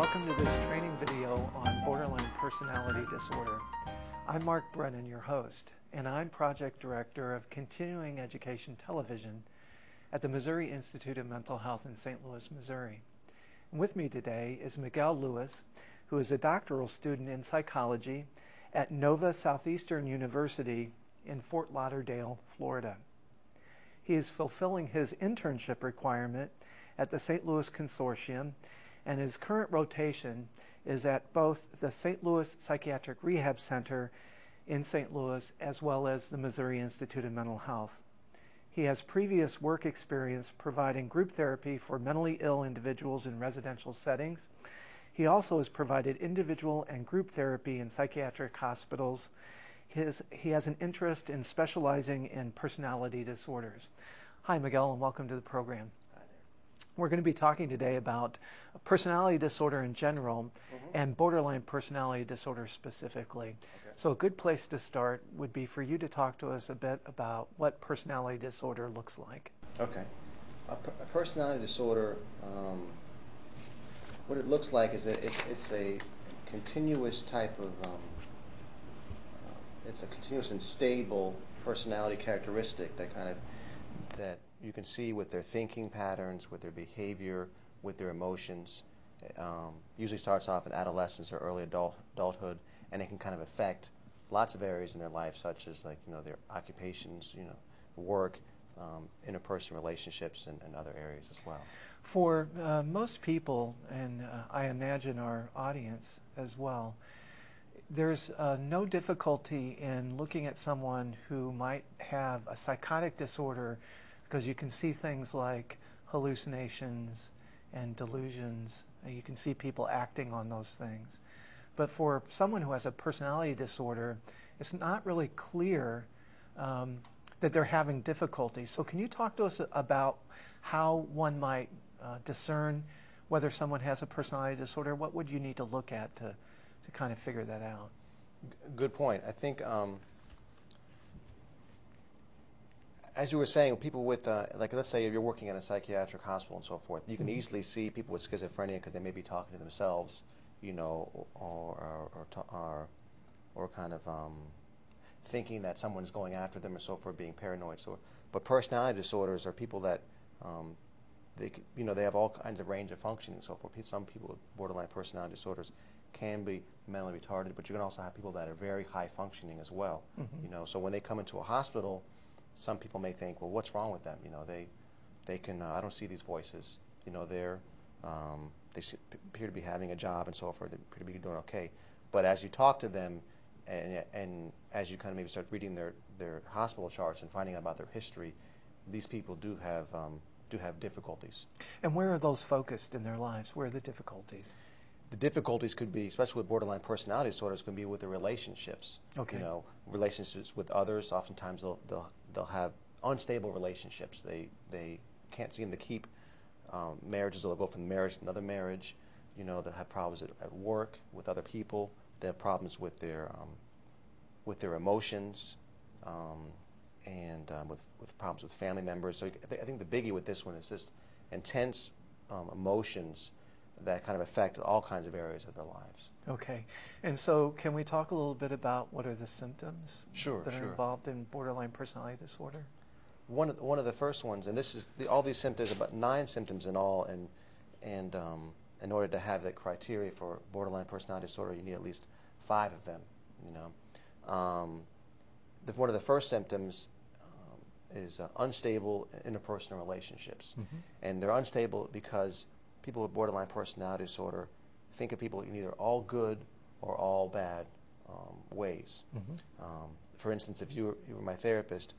Welcome to this training video on borderline personality disorder. I'm Mark Brennan, your host, and I'm Project Director of Continuing Education Television at the Missouri Institute of Mental Health in St. Louis, Missouri. And with me today is Miguel Lewis, who is a doctoral student in psychology at Nova Southeastern University in Fort Lauderdale, Florida. He is fulfilling his internship requirement at the St. Louis Consortium, and his current rotation is at both the St. Louis Psychiatric Rehab Center in St. Louis as well as the Missouri Institute of Mental Health. He has previous work experience providing group therapy for mentally ill individuals in residential settings. He also has provided individual and group therapy in psychiatric hospitals. He has an interest in specializing in personality disorders. Hi, Miguel, and welcome to the program. We're going to be talking today about personality disorder in general and borderline personality disorder specifically. Okay. So a good place to start would be for you to talk to us a bit about what personality disorder looks like. Okay. A personality disorder, what it looks like is that it's a continuous type of, it's a continuous and stable personality characteristic that you can see with their thinking patterns, with their behavior, with their emotions. Usually starts off in adolescence or early adulthood, and it can kind of affect lots of areas in their life, such as their occupations, work, interpersonal relationships, and other areas as well. For most people, and I imagine our audience as well, there's no difficulty in looking at someone who might have a psychotic disorder because you can see things like hallucinations and delusions, and you can see people acting on those things. But for someone who has a personality disorder, it's not really clear that they're having difficulty. So can you talk to us about how one might discern whether someone has a personality disorder? What would you need to look at to kind of figure that out? Good point. I think, as you were saying, people with, let's say if you're working in a psychiatric hospital and so forth, you can easily see people with schizophrenia because they may be talking to themselves, or kind of thinking that someone's going after them or so forth, being paranoid. So, but personality disorders are people that they have all kinds of range of functioning and so forth. Some people with borderline personality disorders can be mentally retarded, but you can also have people that are very high functioning as well. So when they come into a hospital, some people may think, well, what's wrong with them? They can. I don't see these voices. They appear to be having a job and so forth. They appear to be doing okay. But as you talk to them, and as you kind of maybe start reading their hospital charts and finding out about their history, these people do have difficulties. And where are those focused in their lives? Where are the difficulties? The difficulties could be, especially with borderline personality disorders, can be with their relationships. Okay. Relationships with others. Oftentimes they'll have unstable relationships. They can't seem to keep marriages. They'll go from marriage to another marriage. They'll have problems at work with other people. They have problems with their emotions, and with problems with family members. So I think the biggie with this one is just intense emotions that kind of affect all kinds of areas of their lives. Okay. And so can we talk a little bit about what are the symptoms that are involved in borderline personality disorder? One of the first ones, and this is all these symptoms, about 9 symptoms in all, and in order to have the criteria for borderline personality disorder, you need at least 5 of them. One of the first symptoms is unstable interpersonal relationships, and they're unstable because people with borderline personality disorder think of people in either all good or all bad ways. For instance, if you were my therapist,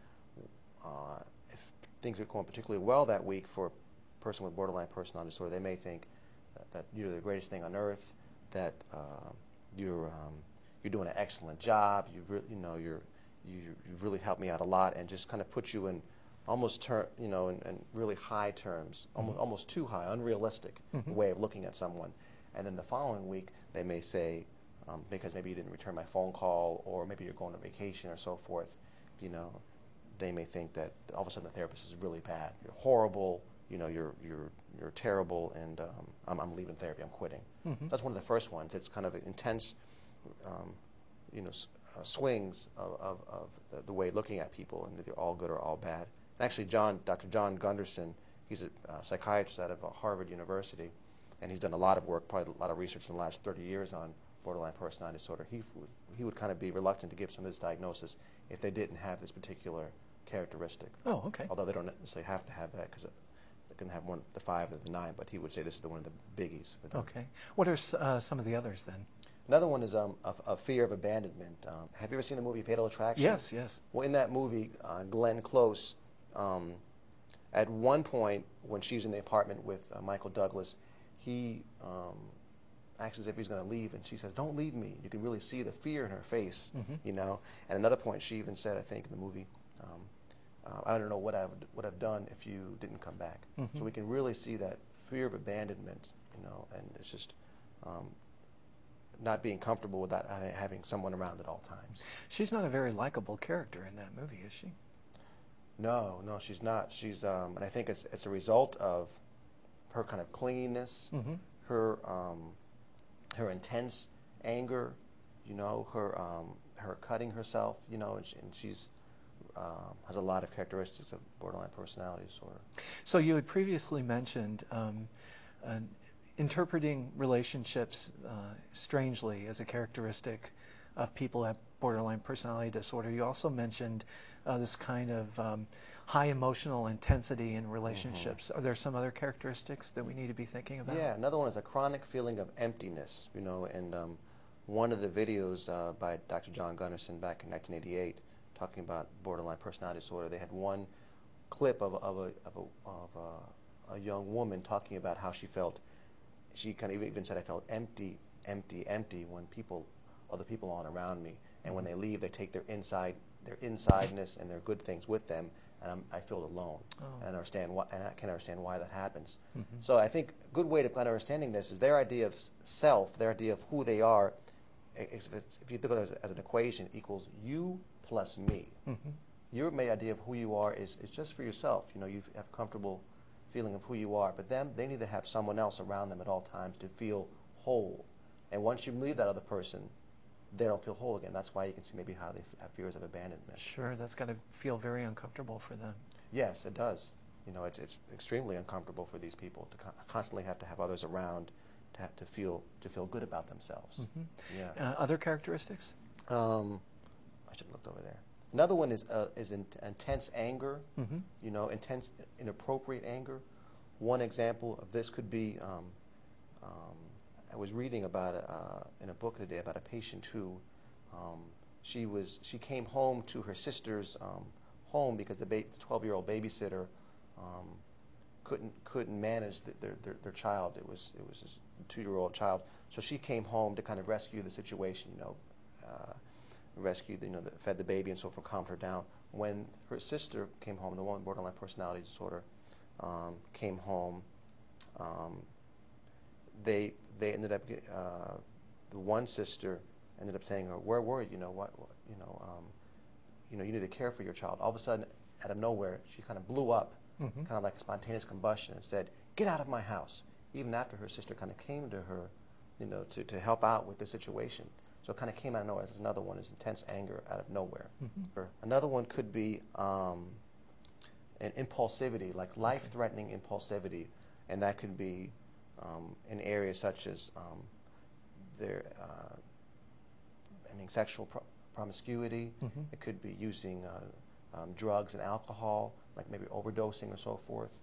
if things are going particularly well that week for a person with borderline personality disorder, they may think that you're the greatest thing on earth, that you're doing an excellent job, you've really helped me out a lot, and just kind of put you in almost in really high terms, almost too high, unrealistic way of looking at someone. And then the following week, they may say, because maybe you didn't return my phone call, or maybe you're going on vacation or so forth, they may think that all of a sudden the therapist is really bad. You're horrible, you're terrible, and I'm leaving therapy, I'm quitting. That's one of the first ones. It's kind of intense, swings of the way looking at people, and they're all good or all bad. And actually, Dr. John Gunderson, he's a psychiatrist out of Harvard University, and he's done a lot of work, probably a lot of research in the last 30 years on borderline personality disorder. He would kind of be reluctant to give some of this diagnosis if they didn't have this particular characteristic. Oh, okay. Although they don't necessarily have to have that, because they can have the 5 or the 9, but he would say this is one of the biggies for them. Okay. What are some of the others then? Another one is a fear of abandonment. Have you ever seen the movie Fatal Attraction? Yes, yes. Well, in that movie, Glenn Close, at one point when she's in the apartment with Michael Douglas, he acts as if he's going to leave, and she says, "Don't leave me." You can really see the fear in her face, And another point, she even said, I think, in the movie, "I don't know what I've done if you didn't come back." So we can really see that fear of abandonment, and it's just not being comfortable with that, having someone around at all times. She's not a very likable character in that movie, is she? No, she's not. She's, and I think it's a result of her kind of clinginess, her intense anger, her cutting herself, and she's has a lot of characteristics of borderline personality disorder. So you had previously mentioned interpreting relationships strangely as a characteristic of people at borderline personality disorder. You also mentioned this kind of high emotional intensity in relationships. Are there some other characteristics that we need to be thinking about? Yeah, another one is a chronic feeling of emptiness, and one of the videos by Dr. John Gunderson back in 1988 talking about borderline personality disorder, they had one clip of a young woman talking about how she felt. She kind of even said, "I felt empty when other people aren't around me, and when they leave, they take their insideness and their good things with them, and I feel alone." And I can understand why that happens. So I think a good way to kind of understanding this is their idea of self, their idea of who they are. If you think of it as an equation, equals you plus me. Your main idea of who you are is just for yourself. You have a comfortable feeling of who you are, but they need to have someone else around them at all times to feel whole. And once you leave that other person, they don't feel whole again. That's why you can see maybe how they have fears of abandonment. Sure, that's got to feel very uncomfortable for them. Yes, it does. It's extremely uncomfortable for these people to constantly have to have others around to feel good about themselves. Yeah. Other characteristics? I should have looked over there. Another one is intense anger. Intense inappropriate anger. One example of this could be. I was reading about in a book today about a patient who she came home to her sister's home because the 12-year-old babysitter couldn't manage their child. It was a 2-year-old child. So she came home to kind of rescue the situation. Fed the baby and so forth, calmed her down. When her sister came home, the one with borderline personality disorder came home. They ended up the one sister ended up saying, "Where were you? You need to care for your child." All of a sudden, out of nowhere, she kind of blew up, kind of like a spontaneous combustion, and said, "Get out of my house!" Even after her sister kind of came to her, to help out with the situation. So it kind of came out of nowhere. This is another one, is intense anger out of nowhere. Another one could be an impulsivity, like life-threatening impulsivity, and that could be in areas such as sexual promiscuity. It could be using drugs and alcohol, like maybe overdosing or so forth.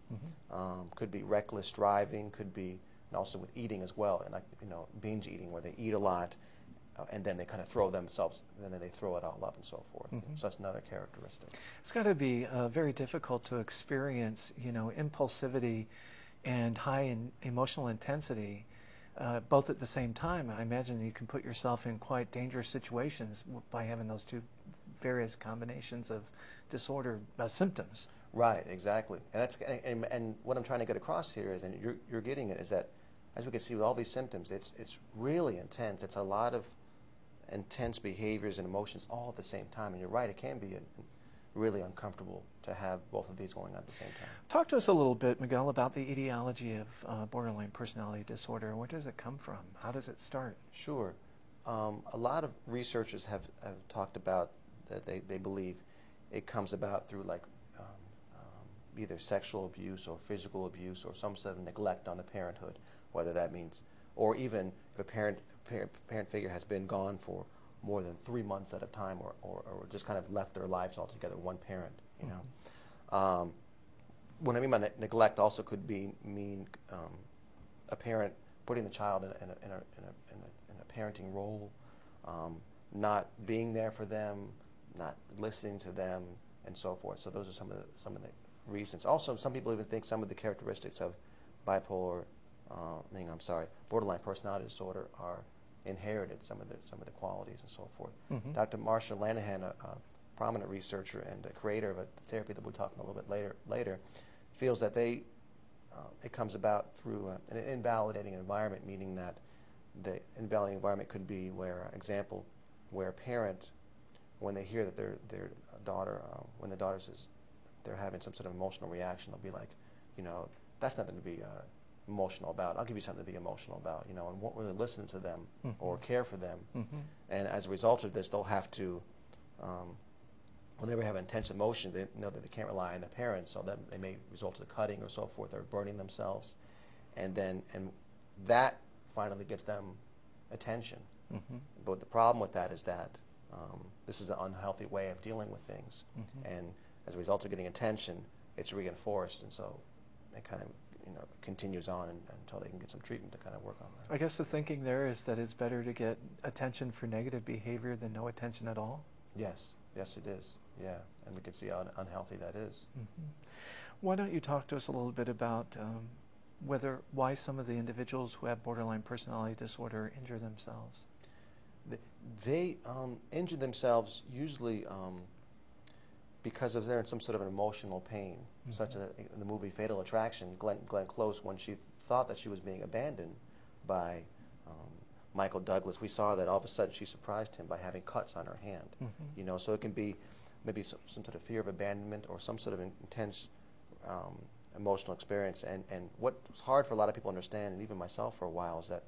Could be reckless driving. Could be, and also with eating as well, and binge eating, where they eat a lot, and then they kind of throw themselves, and then they throw it all up and so forth. So that's another characteristic. It's got to be very difficult to experience, impulsivity and high emotional intensity, both at the same time. I imagine you can put yourself in quite dangerous situations by having those two various combinations of disorder symptoms. Right, exactly. And what I'm trying to get across here is, and you're getting it, is that as we can see with all these symptoms, it's really intense. It's a lot of intense behaviors and emotions all at the same time. And you're right, it can be really uncomfortable to have both of these going on at the same time. Talk to us a little bit, Miguel, about the etiology of borderline personality disorder. Where does it come from? How does it start? Sure. A lot of researchers have talked about that they believe it comes about through like either sexual abuse or physical abuse or some sort of neglect on the parenthood, whether that means, or even if a parent figure has been gone for more than 3 months at a time, or just kind of left their lives altogether, one parent, you know. What I mean by neglect also could mean a parent putting the child in a parenting role, not being there for them, not listening to them, and so forth. So those are some of the reasons. Also, some people even think some of the characteristics of borderline personality disorder are inherited. Some of the qualities and so forth. Mm-hmm. Dr. Marsha Lanahan, a prominent researcher and a creator of a therapy that we'll talk about a little bit later, feels that it comes about through an invalidating environment, meaning that the invalidating environment could be where a parent, when they hear that their daughter, when the daughter says they're having some sort of emotional reaction, they'll be like, you know, that's nothing to be emotional about. I'll give you something to be emotional about, you know, and won't really listen to them mm-hmm. or care for them. Mm-hmm. And as a result of this, they'll have to, when they have intense emotion, they know that they can't rely on their parents, so that they may result in cutting or so forth, or burning themselves, and that finally gets them attention. Mm-hmm. But the problem with that is that this is an unhealthy way of dealing with things, mm-hmm. and as a result of getting attention, it's reinforced, and so it kind of continues on until they can get some treatment to kind of work on that. I guess the thinking there is that it's better to get attention for negative behavior than no attention at all? Yes, it is, yeah, and we can see how unhealthy that is. Mm-hmm. Why don't you talk to us a little bit about why some of the individuals who have borderline personality disorder injure themselves? They injure themselves usually because they're in some sort of an emotional pain, mm-hmm. such as in the movie Fatal Attraction, Glenn Close, when she thought that she was being abandoned by Michael Douglas, we saw that all of a sudden she surprised him by having cuts on her hand. Mm-hmm. You know, so it can be maybe some sort of fear of abandonment or some sort of intense emotional experience. And what's hard for a lot of people to understand, and even myself for a while, is that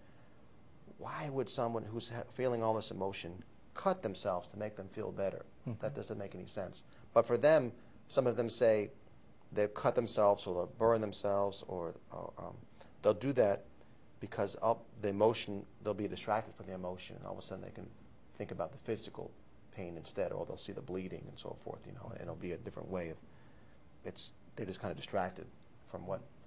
why would someone who's feeling all this emotion cut themselves to make them feel better? Mm-hmm. That doesn't make any sense. But for them, some of them say they've cut themselves or they'll burn themselves, or they'll do that because of the emotion, they'll be distracted from the emotion, and all of a sudden they can think about the physical pain instead, or they'll see the bleeding and so forth, you know, and it'll be a different way of, they're just kind of distracted from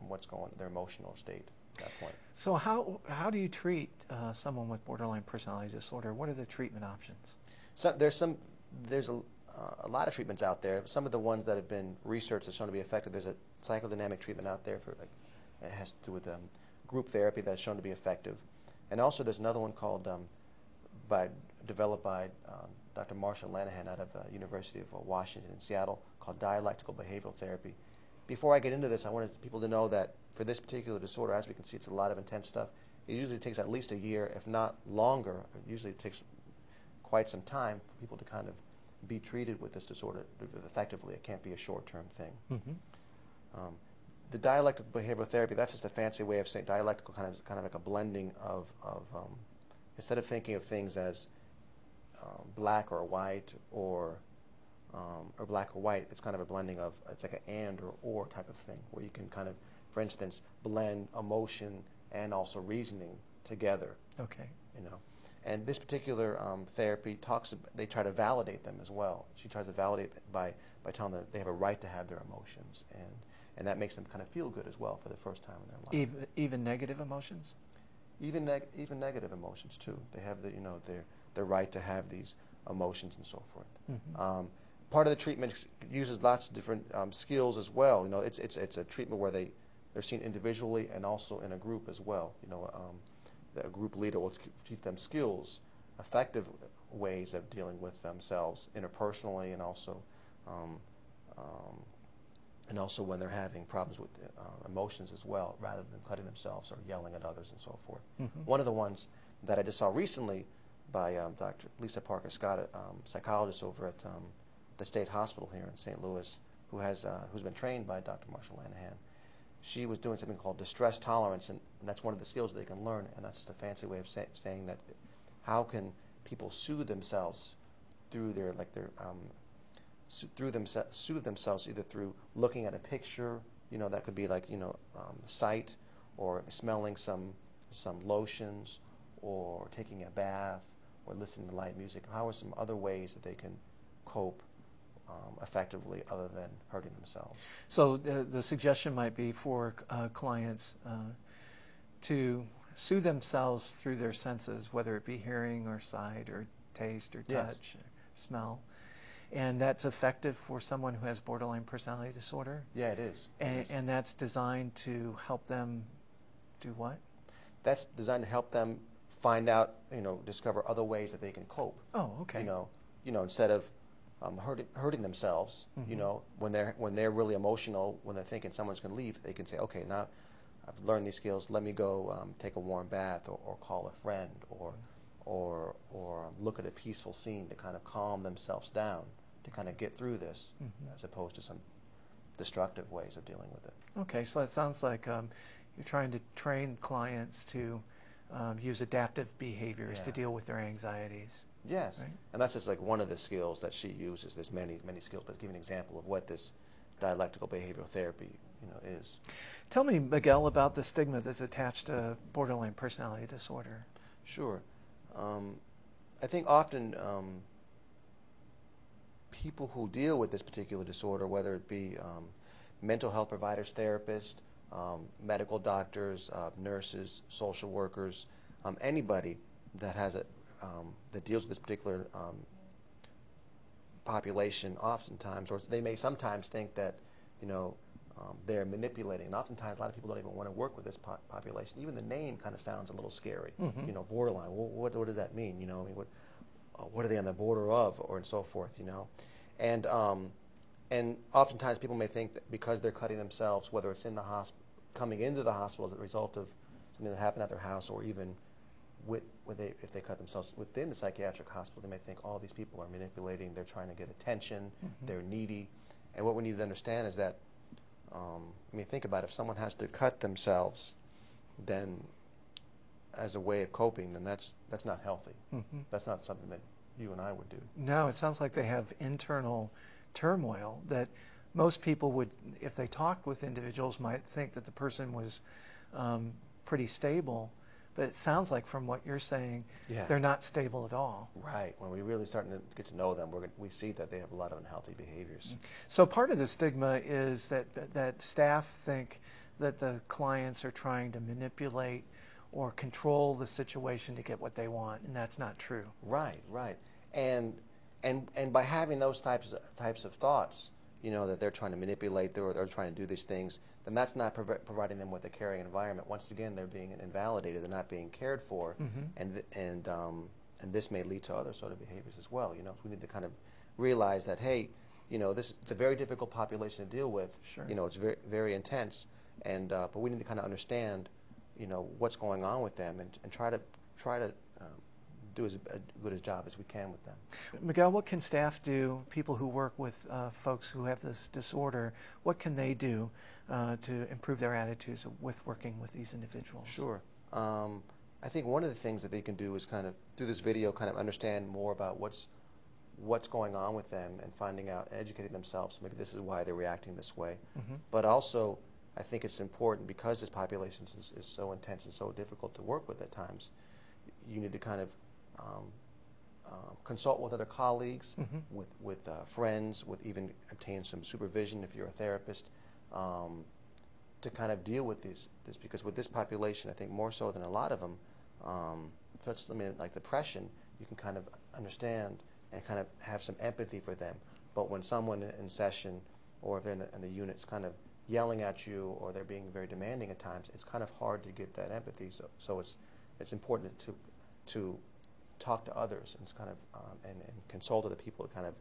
what's going on, their emotional state at that point. So how do you treat someone with borderline personality disorder? What are the treatment options? So there's a lot of treatments out there. Some of the ones that have been researched have shown to be effective. There's a psychodynamic treatment out there it has to do with group therapy that's shown to be effective, and also there's another one called developed by Dr. Marsha Lanahan out of University of Washington in Seattle, called dialectical behavioral therapy. Before I get into this, I wanted people to know that for this particular disorder, as we can see, it's a lot of intense stuff. It usually takes at least a year, if not longer. Usually it takes quite some time for people to kind of be treated with this disorder effectively. It can't be a short-term thing. Mm-hmm. The dialectical behavioral therapy, that's just a fancy way of saying dialectical, kind of like a blending of instead of thinking of things as black or white or black or white, it's kind of a blending of, it's like an and or type of thing, where you can kind of, for instance, blend emotion and also reasoning together. Okay. You know, and this particular therapy they try to validate them as well. She tries to validate by telling them they have a right to have their emotions, and that makes them kind of feel good as well for the first time in their life. Even negative emotions? Even negative emotions too. They have their right to have these emotions and so forth. Mm-hmm. Part of the treatment uses lots of different skills as well. You know, it's a treatment where they're seen individually and also in a group as well. You know, a group leader will teach them skills, effective ways of dealing with themselves interpersonally, and also when they're having problems with emotions as well, rather than cutting themselves or yelling at others and so forth. Mm-hmm. One of the ones that I just saw recently by Dr. Lisa Parker Scott, a psychologist over at the state hospital here in St. Louis, who's been trained by Dr. Marsha Lanahan. She was doing something called distress tolerance, and that's one of the skills they can learn, and that's just a fancy way of saying that how can people soothe themselves through soothe themselves either through looking at a picture, that could be like, sight, or smelling some lotions, or taking a bath, or listening to light music. How are some other ways that they can cope effectively other than hurting themselves? So the suggestion might be for clients to soothe themselves through their senses, whether it be hearing or sight or taste or touch or smell. And that's effective for someone who has borderline personality disorder? Yeah, it is. And that's designed to help them do what? That's designed to help them find out, discover other ways that they can cope. Oh, okay. Instead of hurting themselves, when they're really emotional, when they're thinking someone's going to leave, they can say, okay, now I've learned these skills. Let me go take a warm bath, or call a friend, or look at a peaceful scene to kind of calm themselves down, to kind of get through this, as opposed to some destructive ways of dealing with it. Okay, so it sounds like you're trying to train clients to use adaptive behaviors to deal with their anxieties. Yes, right? And that's just like one of the skills that she uses. There's many skills, but to give an example of what this dialectical behavioral therapy, is. Tell me, Miguel, about the stigma that's attached to borderline personality disorder. Sure. I think often people who deal with this particular disorder, whether it be mental health providers, therapists, medical doctors, nurses, social workers, anybody that has that deals with this particular population, oftentimes, or they may sometimes think that they're manipulating. And oftentimes, a lot of people don't even want to work with this population. Even the name kind of sounds a little scary. Borderline. Well, what does that mean? What are they on the border of, or and so forth? And oftentimes people may think that because they're cutting themselves, whether it's in the coming into the hospital as a result of something that happened at their house, or even if they cut themselves within the psychiatric hospital, they may think, oh, these people are manipulating, they're trying to get attention, they're needy. And what we need to understand is that, think about it, if someone has to cut themselves, then as a way of coping, then that's not healthy. That's not something that you and I would do. No, it sounds like they have internal turmoil that most people would, if they talked with individuals, might think that the person was pretty stable. But it sounds like from what you're saying, they're not stable at all. Right. When we really start to get to know them, we see that they have a lot of unhealthy behaviors. So part of the stigma is that staff think that the clients are trying to manipulate or control the situation to get what they want, and that's not true. Right, right. And by having those types of thoughts, that they're trying to manipulate or they're trying to do these things, then that's not providing them with a caring environment. Once again, they're being invalidated, they're not being cared for, and this may lead to other sort of behaviors as well. We need to kind of realize that, hey, it's a very difficult population to deal with. Sure. It's very, very intense, but we need to kind of understand, what's going on with them, and try to do as good a job as we can with them. Miguel, what can staff do, people who work with folks who have this disorder, what can they do to improve their attitudes with working with these individuals? Sure. I think one of the things that they can do is kind of, through this video, kind of understand more about what's going on with them, and finding out, educating themselves. Maybe this is why they're reacting this way. But also, I think it's important, because this population is so intense and so difficult to work with at times, you need to kind of consult with other colleagues, with friends, with even obtain some supervision if you're a therapist, to kind of deal with this, because with this population, I think more so than a lot of them, like depression, you can kind of understand and kind of have some empathy for them. But when someone in session, or if they're in the unit's kind of yelling at you, or they're being very demanding at times, it's kind of hard to get that empathy. So it's important to talk to others, and kind of and consult other people to kind of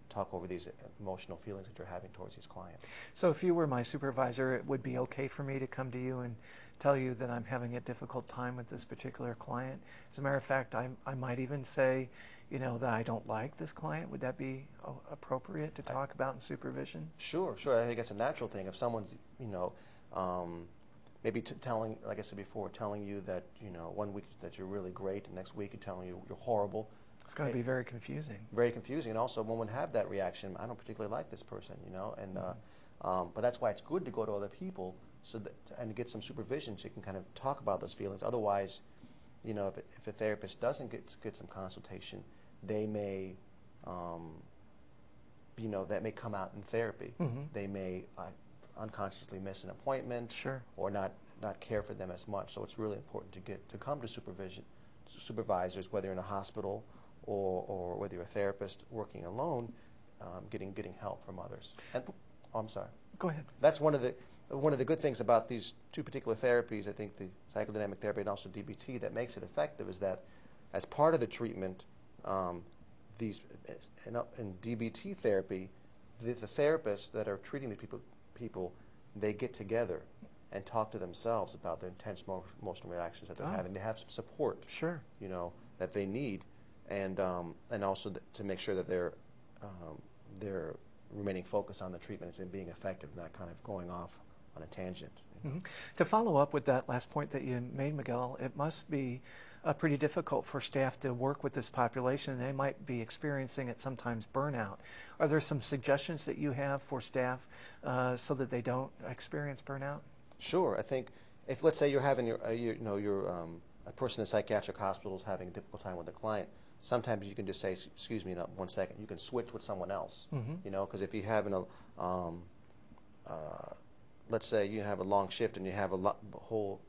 talk over these emotional feelings that you're having towards these clients. So if you were my supervisor, it would be okay for me to come to you and tell you that I'm having a difficult time with this particular client. As a matter of fact, I might even say, that I don't like this client? Would that be appropriate to talk about in supervision? Sure, sure. I think it's a natural thing. If someone's, maybe telling, like I said before, telling you that, 1 week that you're really great, and next week you're telling you you're horrible. It's going to be very confusing. Very confusing, and also one would have that reaction. I don't particularly like this person, and but that's why it's good to go to other people and get some supervision so you can kind of talk about those feelings. Otherwise, if a therapist doesn't get some consultation, they may, that may come out in therapy. They may unconsciously miss an appointment, sure, or not care for them as much. So it's really important to come to supervisors, whether you're in a hospital or whether you're a therapist working alone, getting help from others. And, I'm sorry. Go ahead. That's one of the good things about these two particular therapies. I think the psychodynamic therapy and also DBT that makes it effective is that as part of the treatment, in DBT therapy, the therapists that are treating the people, they get together and talk to themselves about their intense emotional reactions that they're having. They have some support, sure, that they need, and also to make sure that they're remaining focused on the treatment and being effective, not kind of going off on a tangent. To follow up with that last point that you made, Miguel, it must be pretty difficult for staff to work with this population. They might be experiencing at sometimes burnout. Are there some suggestions that you have for staff so that they don't experience burnout? Sure. I think if, let's say, you're having a person in psychiatric hospital is having a difficult time with a client, sometimes you can just say, excuse me, 1 second. You can switch with someone else. Because if you have let's say you have a long shift and you have a whole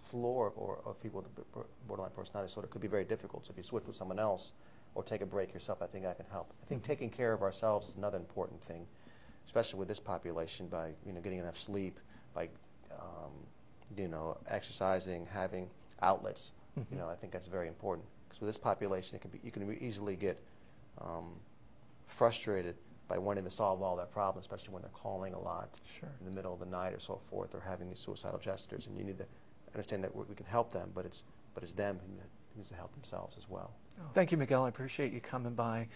floor of people with borderline personality disorder, it could be very difficult. So if you switch with someone else or take a break yourself, I think that can help. I think taking care of ourselves is another important thing, especially with this population, by getting enough sleep, by exercising, having outlets. I think that's very important. Because with this population, you can easily get frustrated by wanting to solve all their problems, especially when they're calling a lot in the middle of the night or so forth, or having these suicidal gestures. And you need to understand that we can help them, but it's them who needs to help themselves as well. Thank you, Miguel. I appreciate you coming by.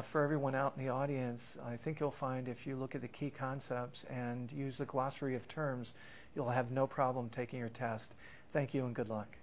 For everyone out in the audience, I think you'll find if you look at the key concepts and use the glossary of terms, you'll have no problem taking your test. Thank you and good luck.